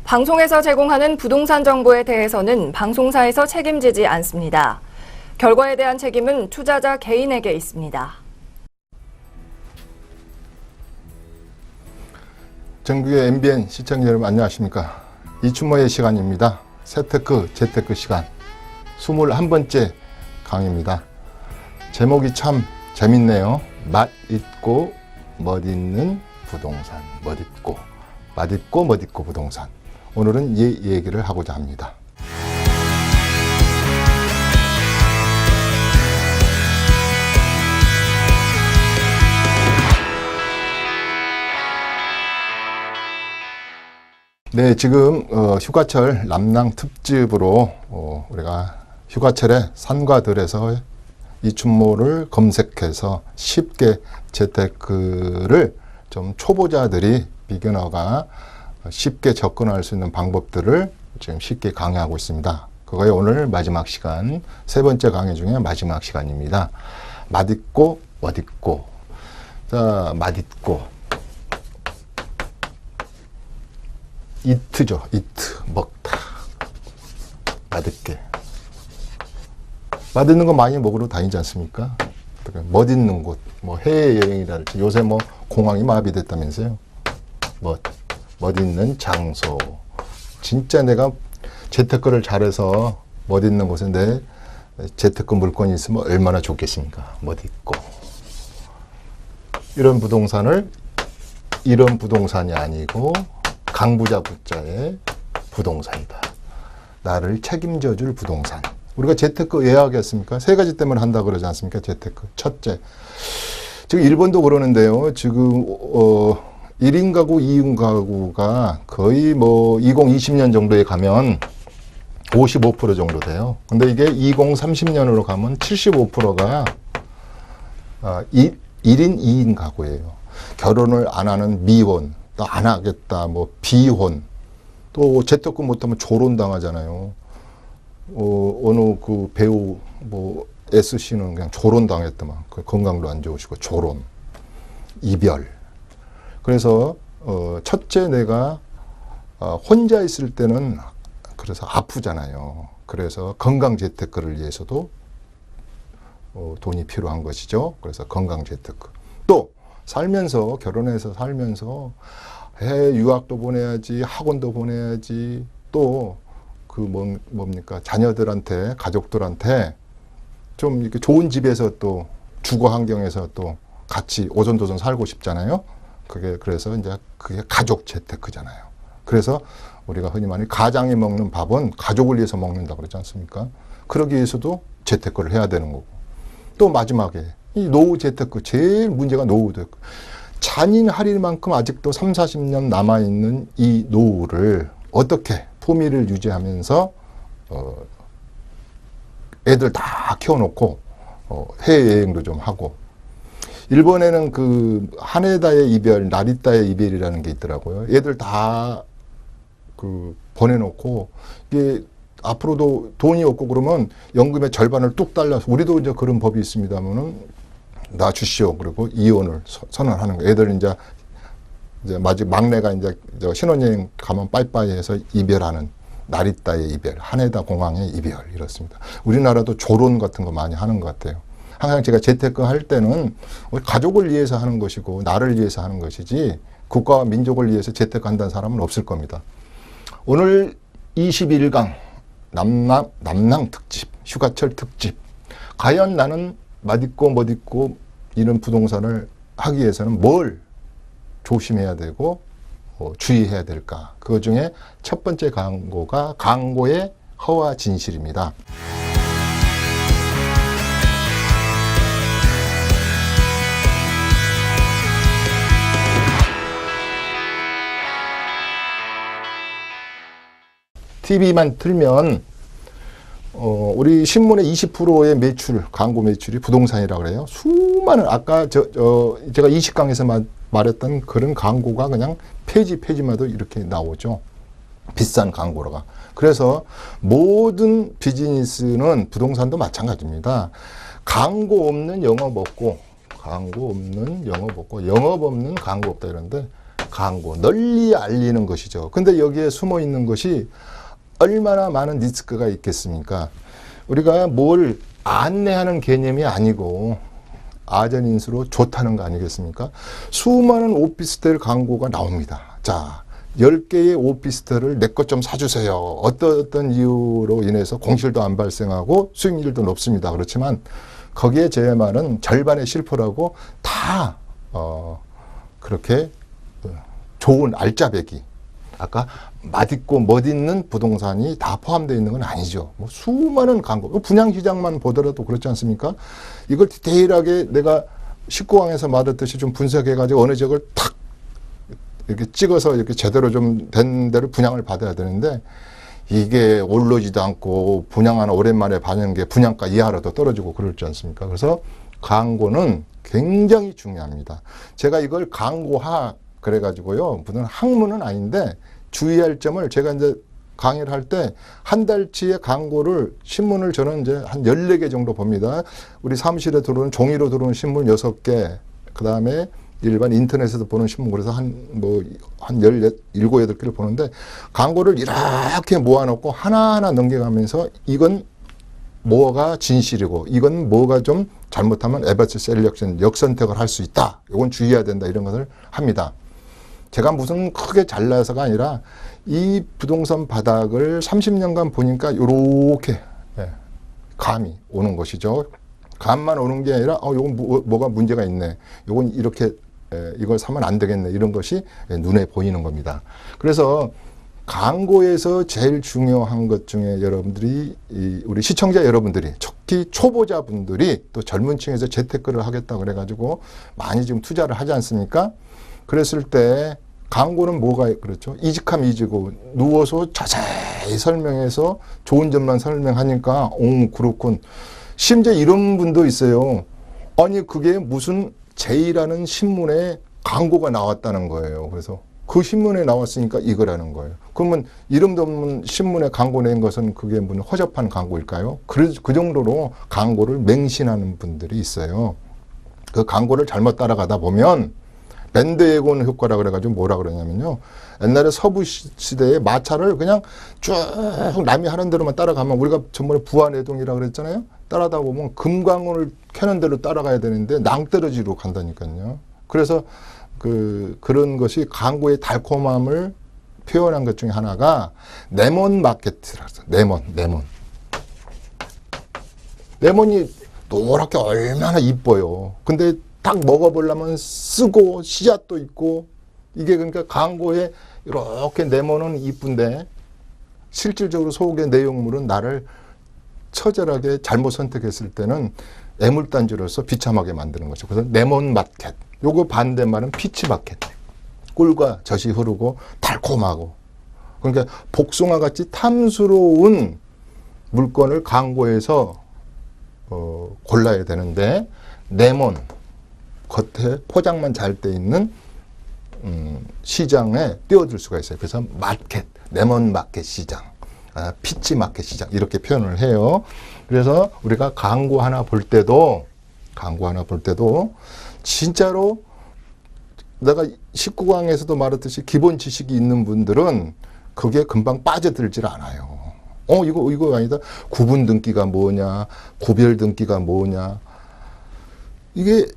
방송에서 제공하는 부동산 정보에 대해서는 방송사에서 책임지지 않습니다. 결과에 대한 책임은 투자자 개인에게 있습니다. 전국의 MBN 시청자 여러분 안녕하십니까. 이춘모의 시간입니다. 세테크, 재테크 시간 21번째 강의입니다. 제목이 참 재밌네요. 맛있고 멋있는 부동산. 맛있고 멋있고 부동산. 오늘은 이 얘기를 하고자 합니다. 네, 지금 휴가철 남낭 특집으로 우리가 휴가철에 산과 들에서 이춘모를 검색해서 쉽게 재테크를 좀 초보자들이 비기너가 쉽게 접근할 수 있는 방법들을 지금 쉽게 강의하고 있습니다. 그거의 오늘 마지막 시간, 세 번째 강의 중에 마지막 시간입니다. 맛있고 멋있고. 자, 맛있고. 이트죠. 이트. 먹다. 맛있게. 맛있는 거 많이 먹으러 다니지 않습니까? 멋있는 곳, 뭐 해외여행이랄지 요새 뭐 공항이 마비됐다면서요. 멋있는 장소. 진짜 내가 재테크를 잘해서 멋있는 곳에 내 재테크 물건이 있으면 얼마나 좋겠습니까? 멋있고. 이런 부동산이 아니고 강부자 부자의 부동산이다. 나를 책임져 줄 부동산. 우리가 재테크 왜 하겠습니까? 세 가지 때문에 한다 그러지 않습니까? 재테크. 첫째. 지금 일본도 그러는데요. 지금 1인 가구, 2인 가구가 거의 뭐 2020년 정도에 가면 55% 정도 돼요. 근데 이게 2030년으로 가면 75%가 1인, 2인 가구예요. 결혼을 안 하는 미혼, 또 안 하겠다, 뭐 비혼, 또 재테크 못하면 조론당하잖아요. 어느 그 배우 뭐 S씨는 그냥 조론당했더만. 그 건강도 안 좋으시고 조론, 이별. 그래서 첫째 내가 혼자 있을 때는 그래서 아프잖아요. 그래서 건강 재테크를 위해서도 돈이 필요한 것이죠. 그래서 건강 재테크. 또 살면서 결혼해서 살면서 유학도 보내야지, 학원도 보내야지, 또 그 뭡니까 자녀들한테 가족들한테 좀 이렇게 좋은 집에서 또 주거 환경에서 또 같이 오손도손 살고 싶잖아요. 그래서 이제 그게 가족 재테크잖아요. 그래서 우리가 흔히 말하는 가장이 먹는 밥은 가족을 위해서 먹는다 그러지 않습니까? 그러기 위해서도 재테크를 해야 되는 거고. 또 마지막에 이 노후 재테크, 제일 문제가 노후 재테크. 잔인할 만큼 아직도 3, 40년 남아있는 이 노후를 어떻게 품위를 유지하면서 애들 다 키워놓고 해외여행도 좀 하고. 일본에는 그 하네다의 이별, 나리타의 이별이라는 게 있더라고요. 애들 다 그 보내놓고 이게 앞으로도 돈이 없고 그러면 연금의 절반을 뚝 달라서, 우리도 이제 그런 법이 있습니다면은 나 주시오. 그리고 이혼을 선언하는 거예요. 애들 이제 막내가 이제 신혼여행 가면 빠이빠이 해서 이별하는 나리타의 이별, 하네다 공항의 이별, 이렇습니다. 우리나라도 조론 같은 거 많이 하는 것 같아요. 항상 제가 재테크 할 때는 가족을 위해서 하는 것이고 나를 위해서 하는 것이지 국가와 민족을 위해서 재테크 한다는 사람은 없을 겁니다. 오늘 21강 남낭 특집, 휴가철 특집. 과연 나는 맛있고 멋있고 이런 부동산을 하기 위해서는 뭘 조심해야 되고 주의해야 될까? 그 중에 첫 번째 광고가 광고의 허와 진실입니다. TV만 틀면 우리 신문의 20%의 매출, 광고 매출이 부동산이라고 그래요. 수많은, 아까 제가 20강에서 말했던 그런 광고가 그냥 페이지마다 이렇게 나오죠. 비싼 광고로가. 그래서 모든 비즈니스는 부동산도 마찬가지입니다. 광고 없는 영업 없고, 광고 없는 영업 없고, 영업 없는 광고 없다 이러는데, 광고, 널리 알리는 것이죠. 근데 여기에 숨어 있는 것이 얼마나 많은 리스크가 있겠습니까? 우리가 뭘 안내하는 개념이 아니고 아전인수로 좋다는 거 아니겠습니까? 수많은 오피스텔 광고가 나옵니다. 자, 10개의 오피스텔을 내 것 좀 사주세요. 어떤 이유로 인해서 공실도 안 발생하고 수익률도 높습니다. 그렇지만 거기에 제 말은 절반의 실패라고 다 그렇게 좋은 알짜배기, 아까 맛있고 멋있는 부동산이 다 포함되어 있는 건 아니죠. 뭐 수많은 광고, 분양시장만 보더라도 그렇지 않습니까? 이걸 디테일하게 내가 19강에서 말했듯이 좀 분석해가지고 어느 지역을 탁 이렇게 찍어서 이렇게 제대로 좀 된 데를 분양을 받아야 되는데, 이게 오르지도 않고 분양 하나 오랜만에 받는 게 분양가 이하로도 떨어지고 그렇지 않습니까? 그래서 광고는 굉장히 중요합니다. 제가 이걸 광고학 그래가지고요, 무슨 학문은 아닌데 주의할 점을 제가 이제 강의를 할 때 한 달치의 광고를, 신문을 저는 이제 한 14개 정도 봅니다. 우리 사무실에 들어오는 종이로 들어오는 신문 6개, 그 다음에 일반 인터넷에서 보는 신문, 그래서 한 17, 8개를 보는데, 광고를 이렇게 모아놓고 하나하나 넘겨가면서 이건 뭐가 진실이고 이건 뭐가 좀 잘못하면 에버스 셀렉션, 역선택을 할 수 있다, 이건 주의해야 된다, 이런 것을 합니다. 제가 무슨 크게 잘나서가 아니라 이 부동산 바닥을 30년간 보니까 요렇게 감이 오는 것이죠. 감만 오는 게 아니라 요건 뭐가 문제가 있네, 요건 이렇게 이걸 사면 안 되겠네, 이런 것이 눈에 보이는 겁니다. 그래서 광고에서 제일 중요한 것 중에 여러분들이, 우리 시청자 여러분들이, 특히 초보자분들이 또 젊은 층에서 재테크를 하겠다고 그래가지고 많이 지금 투자를 하지 않습니까? 그랬을 때 광고는 뭐가 그렇죠? 이직하면 이지고, 누워서 자세히 설명해서 좋은 점만 설명하니까 그렇군. 심지어 이런 분도 있어요. 아니 그게 무슨 제이라는 신문에 광고가 나왔다는 거예요. 그래서 그 신문에 나왔으니까 이거라는 거예요. 그러면 이름도 없는 신문에 광고 낸 것은 그게 무슨 허접한 광고일까요? 그 정도로 광고를 맹신하는 분들이 있어요. 그 광고를 잘못 따라가다 보면 밴드웨건 효과라 그래가지고 뭐라 그러냐면요, 옛날에 서부 시대에 마차를 그냥 쭉 남이 하는 대로만 따라가면, 우리가 전번에 부안해동이라 그랬잖아요. 따라다 보면 금강원을 캐는 대로 따라가야 되는데 낭떠러지로 간다니까요. 그래서 그런 것이 광고의 달콤함을 표현한 것 중에 하나가 레몬 마케트라서, 레몬이 노랗게 얼마나 이뻐요. 근데 딱 먹어보려면 쓰고 씨앗도 있고, 이게 그러니까 광고에 이렇게 레몬은 이쁜데 실질적으로 속의 내용물은 나를 처절하게 잘못 선택했을 때는 애물단지로서 비참하게 만드는 거죠. 그래서 레몬 마켓, 요거 반대말은 피치 마켓, 꿀과 젖이 흐르고 달콤하고, 그러니까 복숭아같이 탐스러운 물건을 광고에서 골라야 되는데, 레몬 겉에 포장만 잘 돼 있는 시장에 뛰어들 수가 있어요. 그래서 마켓, 레몬 마켓 시장, 피치 마켓 시장, 이렇게 표현을 해요. 그래서 우리가 광고 하나 볼 때도 진짜로 내가 19강에서도 말했듯이 기본 지식이 있는 분들은 그게 금방 빠져들질 않아요. 이거 아니다. 구분 등기가 뭐냐, 구별 등기가 뭐냐, 이게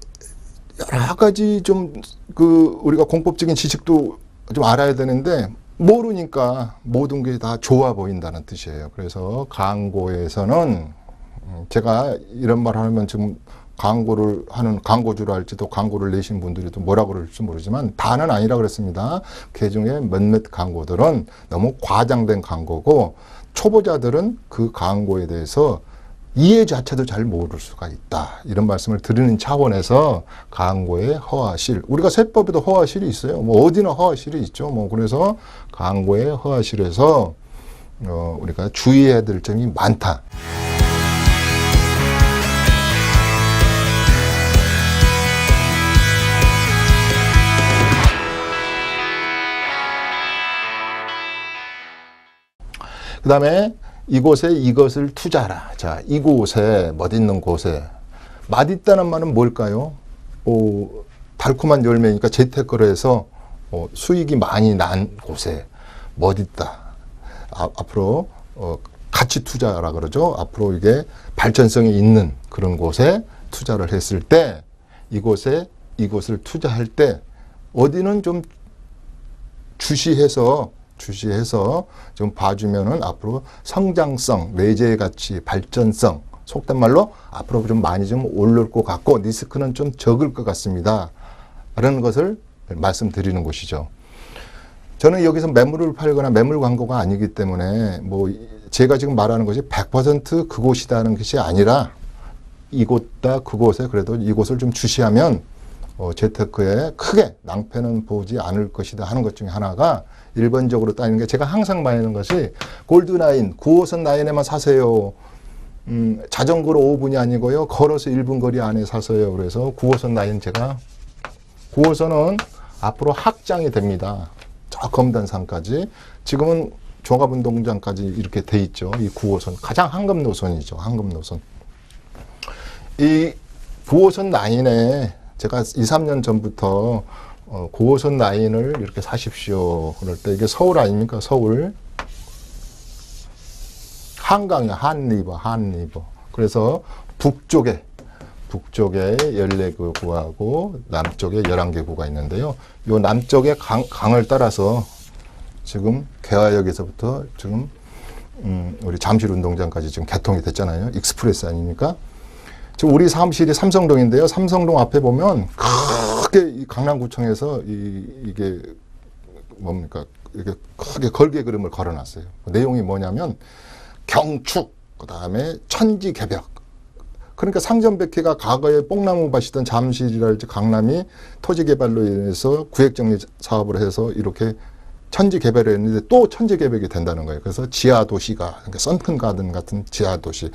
여러 가지 좀 우리가 공법적인 지식도 좀 알아야 되는데 모르니까 모든 게 다 좋아 보인다는 뜻이에요. 그래서 광고에서는 제가 이런 말 하면 지금 광고를 하는 광고주라 할지도 광고를 내신 분들이 또 뭐라 그럴지 모르지만 다는 아니라 그랬습니다. 그 중에 몇몇 광고들은 너무 과장된 광고고, 초보자들은 그 광고에 대해서 이해 자체도 잘 모를 수가 있다, 이런 말씀을 드리는 차원에서 광고의 허화실, 우리가 세법에도 허화실이 있어요. 뭐 어디나 허화실이 있죠. 뭐 그래서 광고의 허화실에서 우리가 주의해야 될 점이 많다. 그 다음에 이곳에 이것을 투자하라. 자, 이곳에, 멋있는 곳에. 맛있다는 말은 뭘까요? 달콤한 열매니까 재테크를 해서 수익이 많이 난 곳에 멋있다. 앞으로 가치 투자라 그러죠. 앞으로 이게 발전성이 있는 그런 곳에 투자를 했을 때 이곳을 투자할 때 어디는 좀 주시해서 좀 봐주면은 앞으로 성장성, 내재의 가치, 발전성, 속된 말로 앞으로 좀 많이 좀 오를 것 같고 리스크는 좀 적을 것 같습니다. 라는 것을 말씀드리는 곳이죠. 저는 여기서 매물을 팔거나 매물 광고가 아니기 때문에 뭐 제가 지금 말하는 것이 100% 그곳이다는 것이 아니라 이곳다 그곳에 그래도 이곳을 좀 주시하면 재테크에 크게 낭패는 보지 않을 것이다 하는 것 중에 하나가 1번적으로 따지는 게 제가 항상 말하는 것이 골드라인 9호선 라인에만 사세요. 자전거로 5분이 아니고요. 걸어서 1분 거리 안에 사세요. 그래서 9호선 라인 9호선은 앞으로 확장이 됩니다. 저 검단산까지. 지금은 종합운동장까지 이렇게 돼 있죠. 이 9호선. 가장 황금 노선이죠. 황금 노선. 이 9호선 라인에 제가 2, 3년 전부터 9호선 라인을 이렇게 사십시오. 그럴 때 이게 서울 아닙니까? 서울. 한강이야. 한리버. 그래서 북쪽에 14개 구하고 남쪽에 11개 구가 있는데요. 요 남쪽의 강을 따라서 지금 개화역에서부터 지금 우리 잠실운동장까지 지금 개통이 됐잖아요. 익스프레스 아닙니까? 지금 우리 사무실이 삼성동인데요. 삼성동 앞에 보면 크게 이 강남구청에서 이게 뭡니까? 이게 크게 걸개 그림을 걸어놨어요. 내용이 뭐냐면 경축, 그 다음에 천지개벽. 그러니까 상점백회가 과거에 뽕나무밭이던 잠실이랄지 강남이 토지개발로 인해서 구획정리 사업을 해서 이렇게 천지개발을 했는데 또 천지개벽이 된다는 거예요. 그래서 지하도시가, 그러니까 선큰가든 같은 지하도시,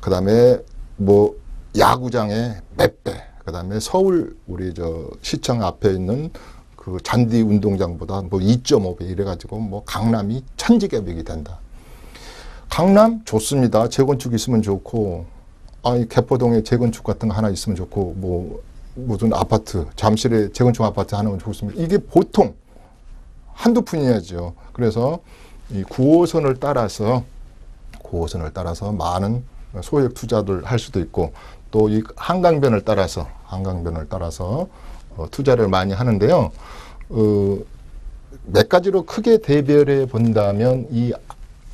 그 다음에 뭐 야구장의 몇 배, 그 다음에 서울 우리 시청 앞에 있는 그 잔디 운동장보다 뭐 2.5배 이래가지고 뭐 강남이 천지개벽이 된다. 강남 좋습니다. 재건축 있으면 좋고, 이 개포동에 재건축 같은 거 하나 있으면 좋고, 뭐 무슨 아파트, 잠실에 재건축 아파트 하나 좋습니다. 이게 보통 한두 푼이야죠. 그래서 이 9호선을 따라서 많은 소액 투자를 할 수도 있고, 또 이 한강변을 따라서 투자를 많이 하는데요. 몇 가지로 크게 대별해 본다면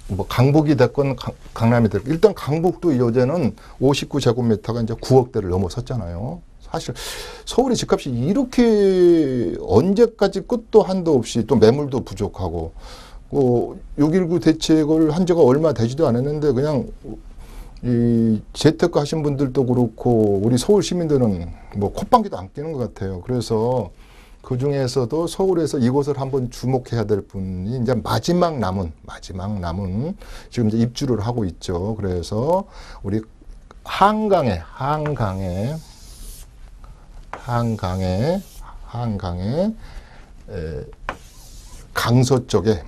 뭐 강북이 됐건 강남이 됐건 일단 강북도 요새는 59제곱미터가 이제 9억대를 넘어섰잖아요. 사실 서울의 집값이 이렇게 언제까지 끝도 한도 없이 또 매물도 부족하고 6.19 대책을 한 지가 얼마 되지도 않았는데 그냥 이 재테크 하신 분들도 그렇고 우리 서울 시민들은 뭐 콧방귀도 안 끼는 것 같아요. 그래서 그 중에서도 서울에서 이곳을 한번 주목해야 될 분이 이제 마지막 남은 지금 이제 입주를 하고 있죠. 그래서 우리 한강에 강서 쪽에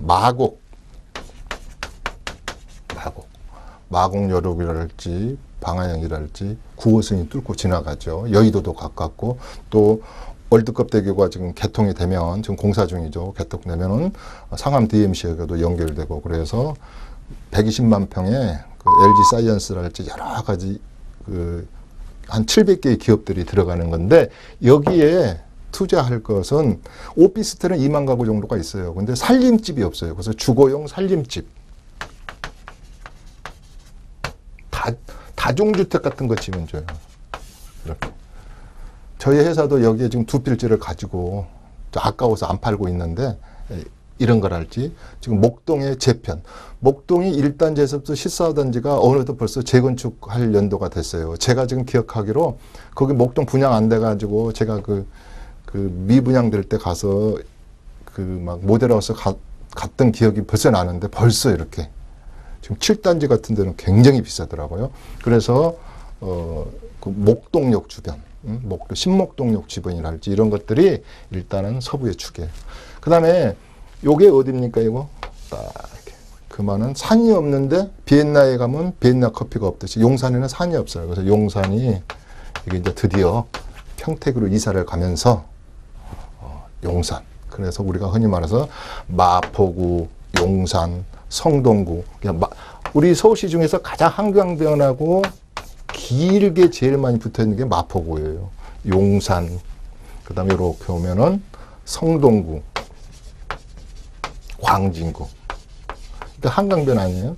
마곡여록이랄지 방화영이랄지 9호선이 뚫고 지나가죠. 여의도도 가깝고 또 월드컵 대교가 지금 개통이 되면 지금 공사 중이죠. 개통되면은 상암 DMC에도 연결되고 그래서 120만 평의 그 LG 사이언스랄지 여러 가지 한 700개의 기업들이 들어가는 건데 여기에 투자할 것은 오피스텔은 2만 가구 정도가 있어요. 근데 살림집이 없어요. 그래서 주거용 살림집. 다중주택 같은 거 지면 줘요. 이렇게. 저희 회사도 여기에 지금 2필지를 가지고 아까워서 안 팔고 있는데 이런 거랄지 지금 목동의 재편. 목동이 1단 제습소 14단지가 어느덧 벌써 재건축할 연도가 됐어요. 제가 지금 기억하기로 거기 목동 분양 안 돼가지고 제가 그 미분양될 때 가서 막 모델하우스 갔던 기억이 벌써 나는데 벌써 이렇게 지금 7단지 같은 데는 굉장히 비싸더라고요. 그래서 그 목동역 주변, 신목동역 주변이랄지 이런 것들이 일단은 서부의 축이에요. 그 다음에 요게 어딥니까 이거? 딱 이렇게. 그만은 산이 없는데 비엔나에 가면 비엔나 커피가 없듯이 용산에는 산이 없어요. 그래서 용산이 이게 이제 드디어 평택으로 이사를 가면서 용산 그래서 우리가 흔히 말해서 마포구, 용산, 성동구. 우리 서울시 중에서 가장 한강변하고 길게 제일 많이 붙어 있는 게 마포구예요. 용산, 그 다음에 이렇게 오면은 성동구, 광진구. 그러니까 한강변 아니에요?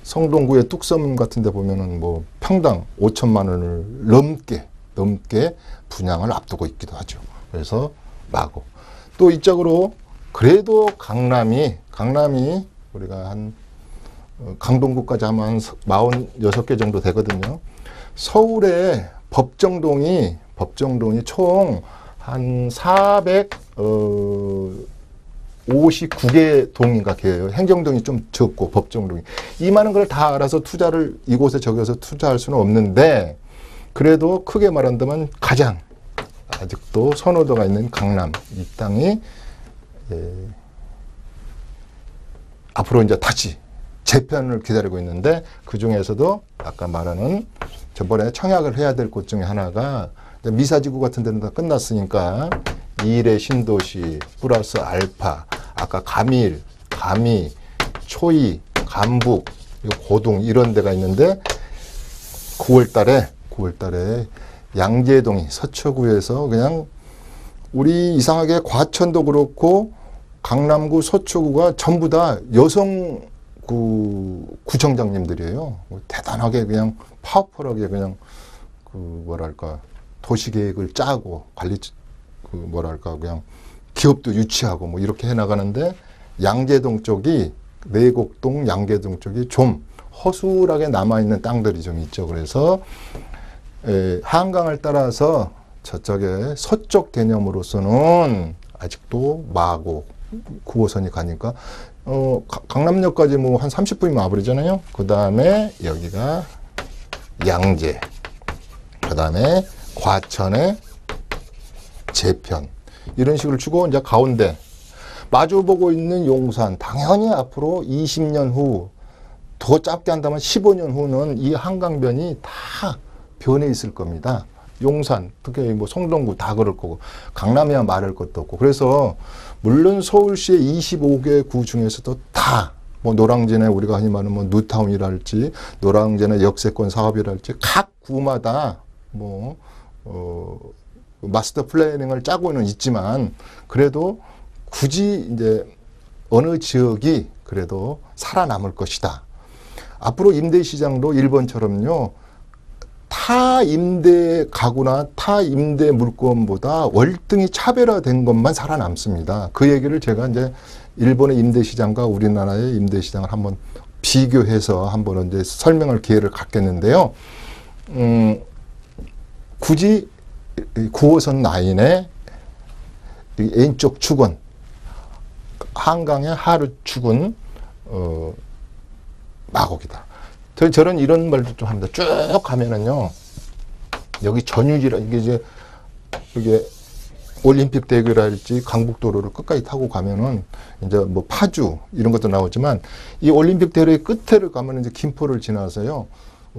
성동구의 뚝섬 같은 데 보면은 뭐 평당 5천만 원을 넘게 분양을 앞두고 있기도 하죠. 그래서 마고. 또 이쪽으로 그래도 강남이 우리가 한 강동구까지 하면 한 46개 정도 되거든요. 서울의 법정동이 총 한 459개 동인가 개예요. 행정동이 좀 적고 법정동이. 이 많은 걸 다 알아서 투자를 이곳에 저기서 투자할 수는 없는데 그래도 크게 말한다면 가장 아직도 선호도가 있는 강남 이 땅이 앞으로 이제 다시 재편을 기다리고 있는데 그 중에서도 아까 말하는 저번에 청약을 해야 될 곳 중에 하나가 미사지구 같은 데는 다 끝났으니까 일의 신도시 플러스 알파 아까 가미, 초이, 감북, 고동 이런 데가 있는데 9월 달에 양재동이 서초구에서 그냥 우리 이상하게 과천도 그렇고 강남구 서초구가 전부 다 여성 구청장님들이에요. 대단하게 그냥 파워풀하게 그냥 도시계획을 짜고 그냥 기업도 유치하고 뭐 이렇게 해나가는데 양재동 쪽이 내곡동 양재동 쪽이 좀 허술하게 남아있는 땅들이 좀 있죠. 그래서 한강을 따라서 저쪽에 서쪽 개념으로서는 아직도 마곡 9호선이 가니까 강남역까지 뭐 한 30분이면 와버리잖아요. 그 다음에 여기가 양재, 그 다음에 과천의 재편 이런 식으로 주고 이제 가운데 마주보고 있는 용산 당연히 앞으로 20년 후 더 짧게 한다면 15년 후는 이 한강변이 다 변해 있을 겁니다. 용산, 특히 뭐 성동구 다 그럴 거고 강남이야 말할 것도 없고 그래서 물론 서울시의 25개 구 중에서도 다 뭐 노량진에 우리가 흔히 말하는 뭐 뉴타운이랄지 노량진의 역세권 사업이랄지 각 구마다 뭐 마스터 플래닝을 짜고는 있지만 그래도 굳이 이제 어느 지역이 그래도 살아남을 것이다. 앞으로 임대 시장도 일본처럼요. 타 임대 가구나 타 임대 물건보다 월등히 차별화된 것만 살아남습니다. 그 얘기를 제가 이제 일본의 임대 시장과 우리나라의 임대 시장을 한번 비교해서 한번 이제 설명할 기회를 갖겠는데요. 굳이 9호선 라인의 N쪽 축은 한강의 하루 축은 마곡이다. 저는 이런 말도 좀 합니다. 쭉 가면은요, 여기 전유지라, 이게 올림픽 대교랄지 강북도로를 끝까지 타고 가면은 이제 뭐 파주 이런 것도 나오지만 이 올림픽 대로의 끝에를 가면 이제 김포를 지나서요,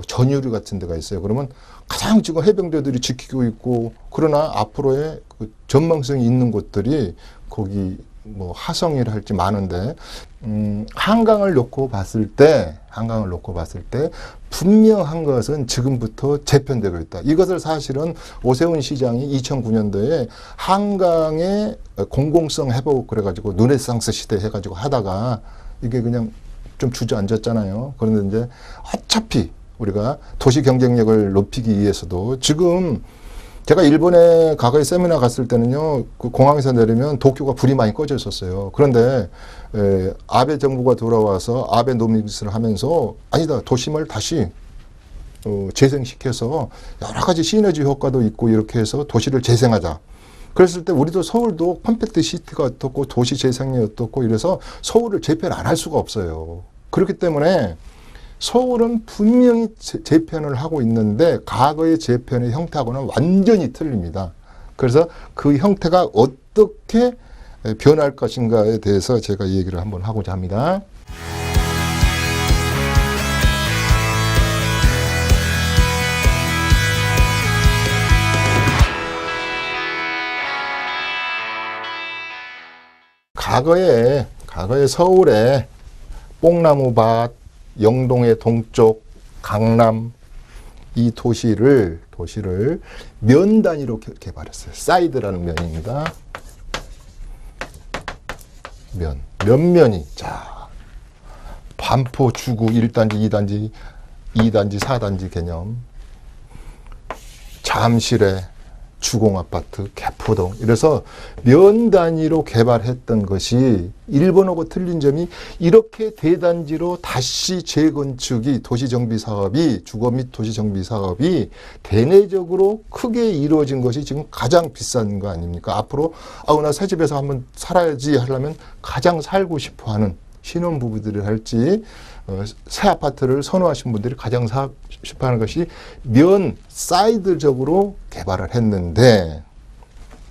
전유리 같은 데가 있어요. 그러면 가장 지금 해병대들이 지키고 있고 그러나 앞으로의 그 전망성이 있는 곳들이 거기 뭐 하성이라 할지 많은데 한강을 놓고 봤을 때 분명한 것은 지금부터 재편되고 있다. 이것을 사실은 오세훈 시장이 2009년도에 한강의 공공성 회복 그래가지고 르네상스 시대 해가지고 하다가 이게 그냥 좀 주저앉았잖아요. 그런데 이제 어차피 우리가 도시 경쟁력을 높이기 위해서도 지금 제가 일본에 과거에 세미나 갔을 때는요, 그 공항에서 내리면 도쿄가 불이 많이 꺼져 있었어요. 그런데 아베 정부가 돌아와서 아베 노믹스를 하면서 아니다, 도심을 다시 재생시켜서 여러 가지 시너지 효과도 있고 이렇게 해서 도시를 재생하자. 그랬을 때 우리도 서울도 컴팩트 시티가 어떻고 도시 재생이 어떻고 이래서 서울을 재편 안 할 수가 없어요. 그렇기 때문에 서울은 분명히 재편을 하고 있는데 과거의 재편의 형태하고는 완전히 틀립니다. 그래서 그 형태가 어떻게 변할 것인가에 대해서 제가 얘기를 한번 하고자 합니다. 과거에 서울에 뽕나무밭, 영동의 동쪽, 강남 이 도시를 면 단위로 개발했어요. 사이드라는 면입니다. 면 면이 자 반포, 주구 1단지, 2단지, 2단지, 4단지 개념, 잠실에 주공아파트, 개포동 이래서 면 단위로 개발했던 것이 일본하고 틀린 점이 이렇게 대단지로 다시 재건축이 도시정비사업이 주거 및 도시정비사업이 대내적으로 크게 이루어진 것이 지금 가장 비싼 거 아닙니까? 앞으로 나 새 집에서 한번 살아야지 하려면 가장 살고 싶어하는 신혼부부들이 할지 새 아파트를 선호하신 분들이 가장 사고 싶어하는 것이 면 사이드적으로 개발을 했는데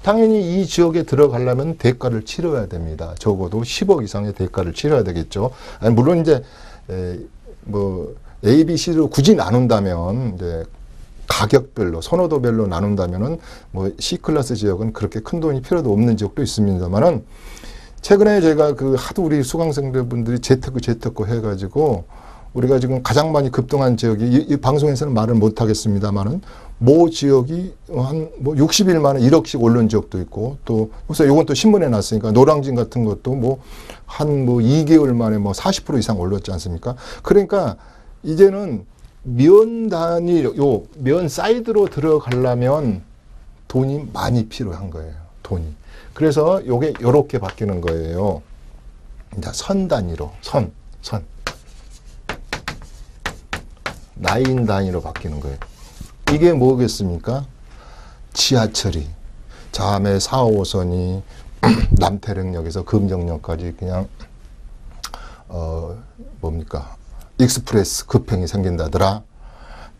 당연히 이 지역에 들어가려면 대가를 치러야 됩니다. 적어도 10억 이상의 대가를 치러야 되겠죠. 아니, 물론 이제 뭐 A, B, C로 굳이 나눈다면 이제 가격별로 선호도별로 나눈다면은 뭐 C클래스 지역은 그렇게 큰 돈이 필요도 없는 지역도 있습니다만은 최근에 제가 하도 우리 수강생들 분들이 재테크 해가지고 우리가 지금 가장 많이 급등한 지역이 이 방송에서는 말을 못 하겠습니다만은 모 지역이 한 뭐 60일 만에 1억씩 오른 지역도 있고 또 그래서 요건 또 신문에 났으니까 노량진 같은 것도 뭐 한 2개월 만에 40% 이상 올랐지 않습니까? 그러니까 이제는 면 단위 면 사이드로 들어가려면 돈이 많이 필요한 거예요. 돈이. 그래서 요게 요렇게 바뀌는 거예요. 이제 선 단위로 선 라인 단위로 바뀌는 거예요. 이게 뭐겠습니까? 지하철이 자매 4호선이 남태릉역에서 금정역까지 그냥 뭡니까? 익스프레스 급행이 생긴다더라.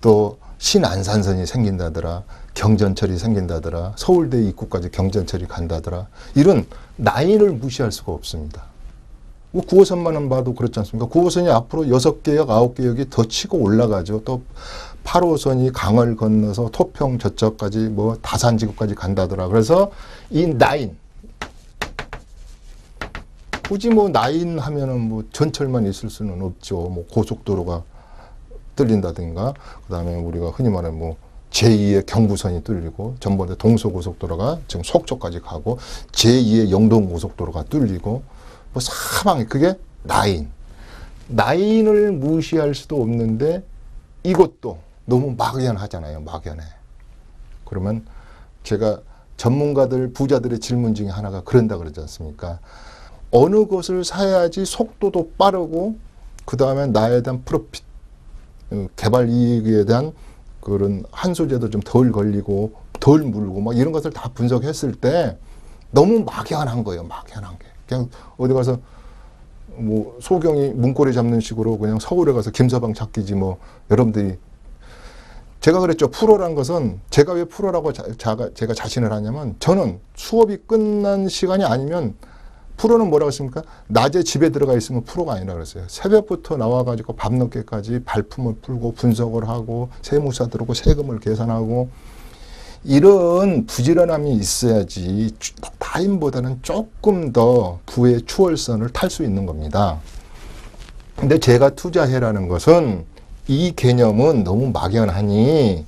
또 신안산선이 생긴다더라. 경전철이 생긴다더라. 서울대 입구까지 경전철이 간다더라. 이런 라인을 무시할 수가 없습니다. 9호선만 봐도 그렇지 않습니까? 9호선이 앞으로 6개역, 9개역이 더 치고 올라가죠. 또 8호선이 강을 건너서 토평 저쪽까지 뭐 다산지구까지 간다더라. 그래서 이 라인, 굳이 뭐 라인 하면은 뭐 전철만 있을 수는 없죠. 뭐 고속도로가 뚫린다든가, 그 다음에 우리가 흔히 말하는 뭐 제2의 경부선이 뚫리고, 전번에 동서고속도로가 지금 속초까지 가고, 제2의 영동고속도로가 뚫리고, 뭐 사방에 그게 라인을 무시할 수도 없는데 이것도 너무 막연하잖아요. 막연해. 그러면 제가 전문가들, 부자들의 질문 중에 하나가 그런다 그러지 않습니까? 어느 것을 사야지 속도도 빠르고 그 다음에 나에 대한 프로핏, 개발 이익에 대한 그런 한소재도 좀 덜 걸리고 덜 물고 막 이런 것을 다 분석했을 때 너무 막연한 거예요. 막연한 게. 그냥 어디 가서 뭐 소경이 문고리 잡는 식으로 그냥 서울에 가서 김서방 찾기지 뭐 여러분들이 제가 그랬죠. 프로란 것은 제가 왜 프로라고 제가 자신을 하냐면 저는 수업이 끝난 시간이 아니면 프로는 뭐라고 했습니까? 낮에 집에 들어가 있으면 프로가 아니라 그랬어요. 새벽부터 나와가지고 밤늦게까지 발품을 풀고 분석을 하고 세무사 들어오고 세금을 계산하고 이런 부지런함이 있어야지 타인보다는 조금 더 부의 추월선을 탈 수 있는 겁니다. 근데 제가 투자해라는 것은 이 개념은 너무 막연하니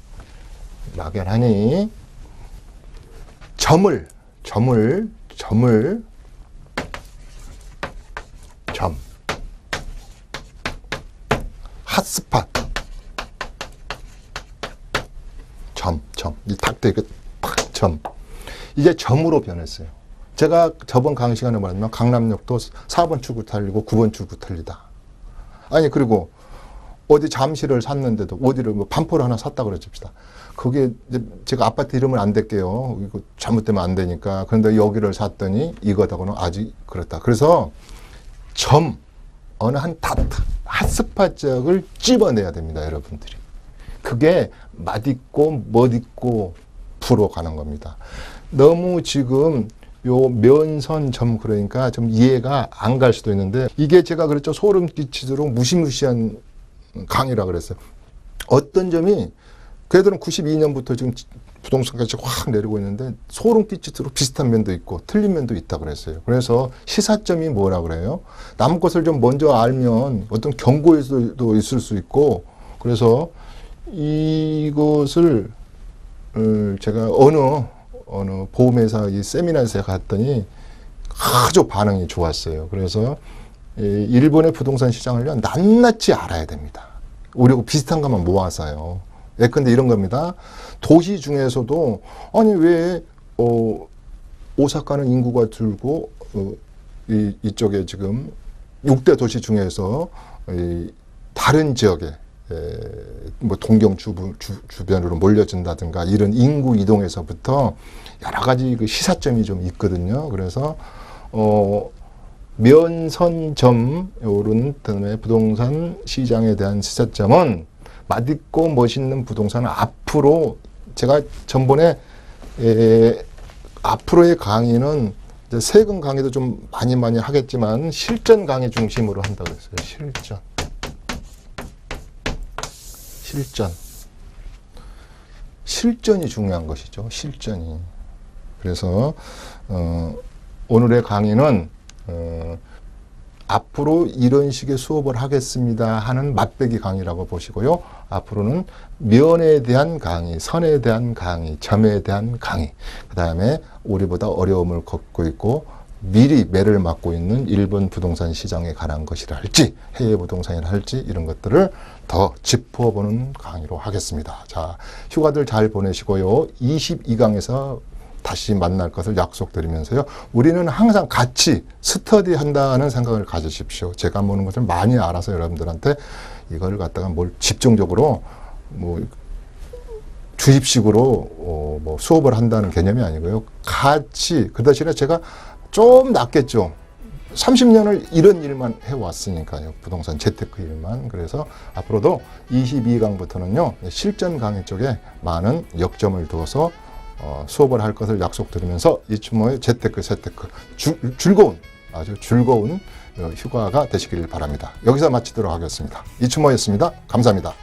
점 핫스팟 이 탁대 탁점 이제 점으로 변했어요. 제가 저번 강의 시간에 말했지만 강남역도 4번 출구 털리고 9번 출구 털리다. 아니 그리고 어디 잠실을 샀는데도 어디를 뭐 반포를 하나 샀다 그러십시다. 그게 제가 아파트 이름을 안 댈게요. 이거 잘못되면 안 되니까. 그런데 여기를 샀더니 이거다고는 아직 그렇다. 그래서 어느 한 다트 핫스팟 지역을 찝어내야 됩니다, 여러분들이. 그게 맛있고 멋있고 부러 가는 겁니다. 너무 지금 요 면선 점 그러니까 좀 이해가 안 갈 수도 있는데 이게 제가 그랬죠. 소름 끼치도록 무시무시한 강의라 그랬어요. 어떤 점이 걔들은 92년부터 지금 부동산까지 확 내리고 있는데 소름 끼치도록 비슷한 면도 있고 틀린 면도 있다 그랬어요. 그래서 시사점이 뭐라 그래요? 남 것을 좀 먼저 알면 어떤 경고일 수도 있을 수 있고, 그래서 이것을 제가 어느 보험회사 이 세미나에서 갔더니 아주 반응이 좋았어요. 그래서 일본의 부동산 시장을요, 낱낱이 알아야 됩니다. 우리하고 비슷한 것만 모아서요. 예컨대 이런 겁니다. 도시 중에서도 아니 왜 오사카는 인구가 줄고 이쪽에 지금 6대 도시 중에서 다른 지역에 뭐 동경 주변으로 몰려진다든가 이런 인구 이동에서부터 여러 가지 그 시사점이 좀 있거든요. 그래서 면선점 요런 다음에 부동산 시장에 대한 시사점은 맛있고 멋있는 부동산은 앞으로 제가 전번에 앞으로의 강의는 이제 세금 강의도 좀 많이 하겠지만 실전 강의 중심으로 한다고 했어요. 실전이 중요한 것이죠. 실전이. 그래서 오늘의 강의는 앞으로 이런 식의 수업을 하겠습니다 하는 맛배기 강의라고 보시고요. 앞으로는 면에 대한 강의, 선에 대한 강의, 점에 대한 강의, 그 다음에 우리보다 어려움을 겪고 있고 미리 매를 맞고 있는 일본 부동산 시장에 관한 것이라 할지 해외 부동산이라 할지 이런 것들을 더 짚어보는 강의로 하겠습니다. 자, 휴가들 잘 보내시고요. 22강에서 다시 만날 것을 약속드리면서요. 우리는 항상 같이 스터디 한다는 생각을 가지십시오. 제가 모르는 것을 많이 알아서 여러분들한테 이걸 갖다가 뭘 집중적으로 뭐 주입식으로 뭐 수업을 한다는 개념이 아니고요. 같이 그 대신에 제가 좀 낫겠죠. 30년을 이런 일만 해왔으니까요. 부동산 재테크 일만. 그래서 앞으로도 22강부터는요. 실전 강의 쪽에 많은 역점을 두어서 수업을 할 것을 약속드리면서 이춘모의 재테크 아주 즐거운 휴가가 되시길 바랍니다. 여기서 마치도록 하겠습니다. 이춘모였습니다. 감사합니다.